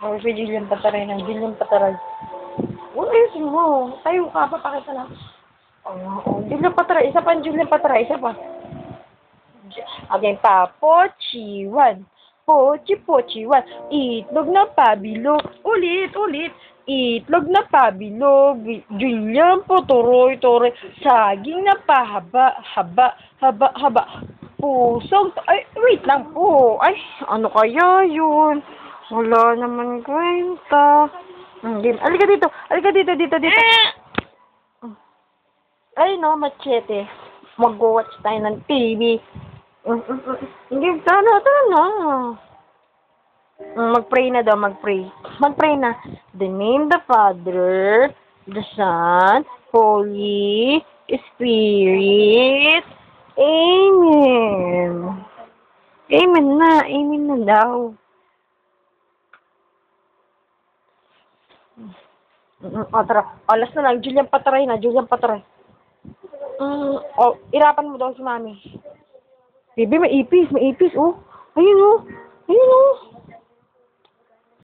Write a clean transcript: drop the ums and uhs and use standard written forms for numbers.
O, si Julian Pataray na. Julian Pataray. Ayusin mo. Tayo ka, papakita na. Julian Pataray. Isa pa, Julian Pataray. Isa pa. Again pa. Pochi 1. Pochi 1. Itlog na pabilog. Ulit. Itlog na pabilog. Julian Pataray. Saging na pahaba. Haba. Pusong. Ay, wait lang po. Ay, ano kaya yun? Wala naman kwenta. Alika dito. Dito. Ay, no, machete. Mag-watch tayo ng TV. Game, tara na. Mag-pray na daw, mag-pray. Mag-pray na. The name of the Father, the Son, Holy Spirit. Amen. Amen na daw. Tara. Alas na lang. Julian Pataray. Irapan mo daw si Mami. Baby, may ipis, oh. Ayun, oh.